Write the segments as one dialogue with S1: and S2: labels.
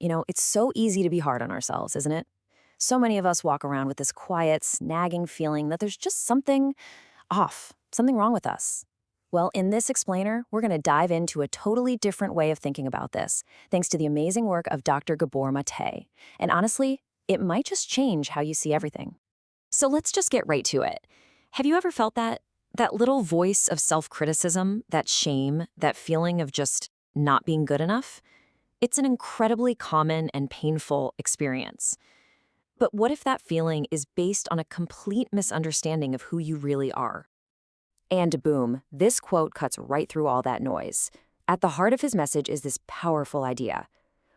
S1: It's so easy to be hard on ourselves, isn't it? So many of us walk around with this quiet, nagging feeling that there's just something off, something wrong with us. Well, in this explainer, we're going to dive into a totally different way of thinking about this, thanks to the amazing work of Dr. Gabor Maté. And honestly, it might just change how you see everything. So let's just get right to it. Have you ever felt that? That little voice of self-criticism, that shame, that feeling of just not being good enough? It's an incredibly common and painful experience. But what if that feeling is based on a complete misunderstanding of who you really are? And boom, this quote cuts right through all that noise. At the heart of his message is this powerful idea.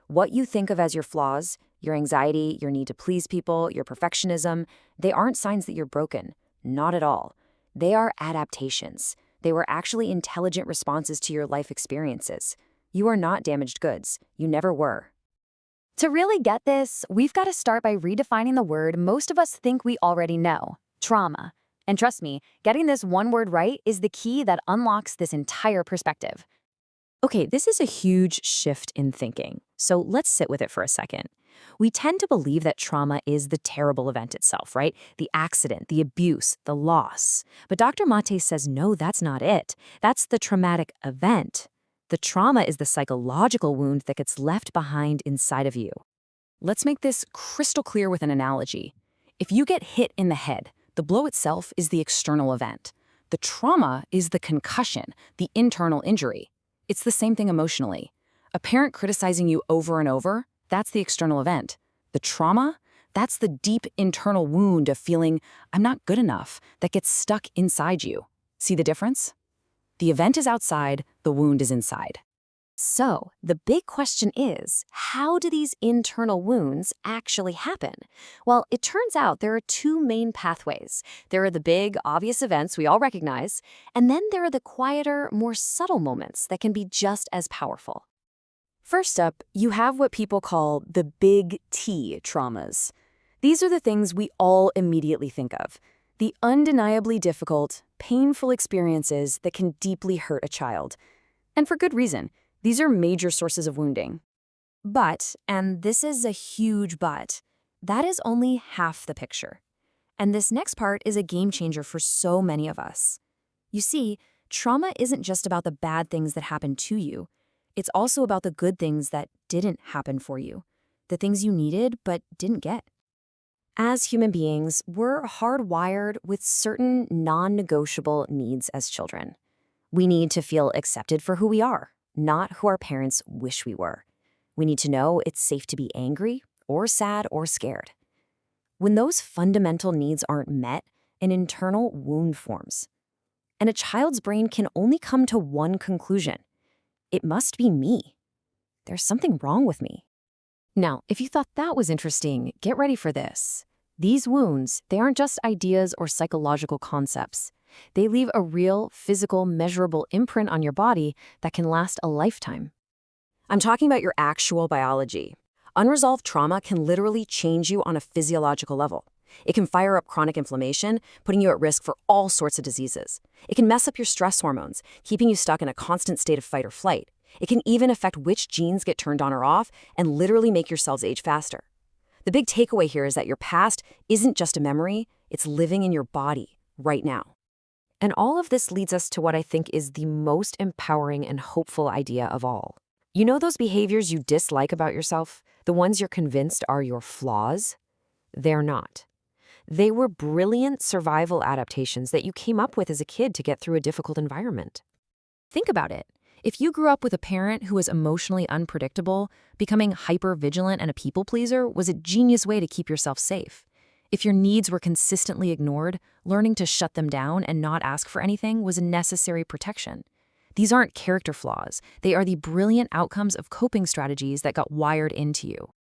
S1: What you think of as your flaws, your anxiety, your need to please people, your perfectionism, they aren't signs that you're broken. Not at all. They are adaptations. They were actually intelligent responses to your life experiences. You are not damaged goods. You never were.
S2: To really get this, we've got to start by redefining the word most of us think we already know: trauma. And trust me, getting this one word right is the key that unlocks this entire perspective.
S1: Okay, this is a huge shift in thinking, so let's sit with it for a second. We tend to believe that trauma is the terrible event itself, right? The accident, the abuse, the loss. But Dr. Maté says no, that's not it. That's the traumatic event. The trauma is the psychological wound that gets left behind inside of you. Let's make this crystal clear with an analogy. If you get hit in the head, the blow itself is the external event. The trauma is the concussion, the internal injury. It's the same thing emotionally. A parent criticizing you over and over, that's the external event. The trauma, that's the deep internal wound of feeling, I'm not good enough, that gets stuck inside you. See the difference? The event is outside, the wound is inside.
S2: So, the big question is, how do these internal wounds actually happen? Well, it turns out there are two main pathways. There are the big, obvious events we all recognize, and then there are the quieter, more subtle moments that can be just as powerful.
S1: First up, you have what people call the big T traumas. These are the things we all immediately think of. The undeniably difficult, painful experiences that can deeply hurt a child. And for good reason. These are major sources of wounding. But, and this is a huge but, that is only half the picture. And this next part is a game changer for so many of us. You see, trauma isn't just about the bad things that happened to you. It's also about the good things that didn't happen for you, the things you needed but didn't get. As human beings, we're hardwired with certain non-negotiable needs as children. We need to feel accepted for who we are, not who our parents wish we were. We need to know it's safe to be angry or sad or scared. When those fundamental needs aren't met, an internal wound forms. And a child's brain can only come to one conclusion. It must be me. There's something wrong with me. Now, if you thought that was interesting, get ready for this. These wounds, they aren't just ideas or psychological concepts. They leave a real, physical, measurable imprint on your body that can last a lifetime. I'm talking about your actual biology. Unresolved trauma can literally change you on a physiological level. It can fire up chronic inflammation, putting you at risk for all sorts of diseases. It can mess up your stress hormones, keeping you stuck in a constant state of fight or flight. It can even affect which genes get turned on or off and literally make your cells age faster. The big takeaway here is that your past isn't just a memory, it's living in your body right now. And all of this leads us to what I think is the most empowering and hopeful idea of all. You know those behaviors you dislike about yourself? The ones you're convinced are your flaws? They're not. They were brilliant survival adaptations that you came up with as a kid to get through a difficult environment. Think about it. If you grew up with a parent who was emotionally unpredictable, becoming hyper-vigilant and a people pleaser was a genius way to keep yourself safe. If your needs were consistently ignored, learning to shut them down and not ask for anything was a necessary protection. These aren't character flaws. They are the brilliant outcomes of coping strategies that got wired into you.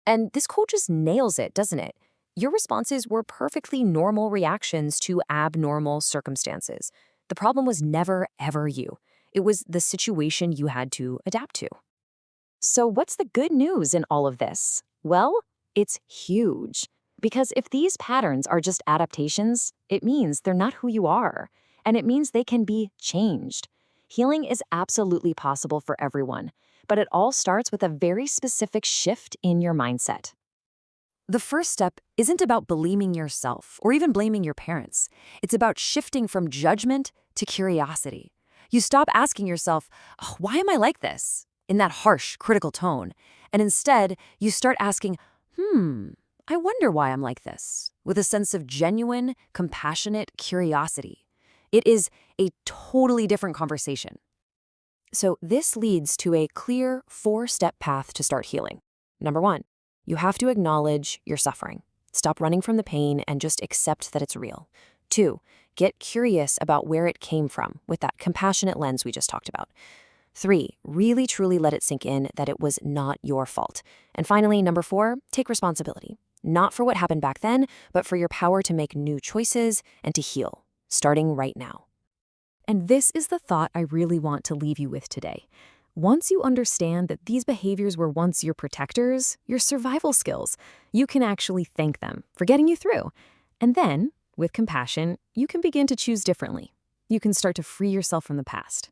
S1: And this quote just nails it, doesn't it? Your responses were perfectly normal reactions to abnormal circumstances. The problem was never, ever you. It was the situation you had to adapt to. So what's the good news in all of this? Well, it's huge. Because if these patterns are just adaptations, it means they're not who you are, and it means they can be changed. Healing is absolutely possible for everyone,
S2: But it all starts with a very specific shift in your mindset.
S1: The first step isn't about blaming yourself or even blaming your parents. It's about shifting from judgment to curiosity. You stop asking yourself, "Oh, why am I like this?" in that harsh, critical tone. And instead, you start asking, I wonder why I'm like this, with a sense of genuine, compassionate curiosity. It is a totally different conversation. So this leads to a clear 4-step path to start healing. Number 1, you have to acknowledge your suffering. Stop running from the pain and just accept that it's real. 2, get curious about where it came from with that compassionate lens we just talked about. 3, really truly let it sink in that it was not your fault. And finally, number 4, take responsibility. Not for what happened back then, but for your power to make new choices and to heal, starting right now. And this is the thought I really want to leave you with today. Once you understand that these behaviors were once your protectors, your survival skills, you can actually thank them for getting you through. And then, with compassion, you can begin to choose differently. You can start to free yourself from the past.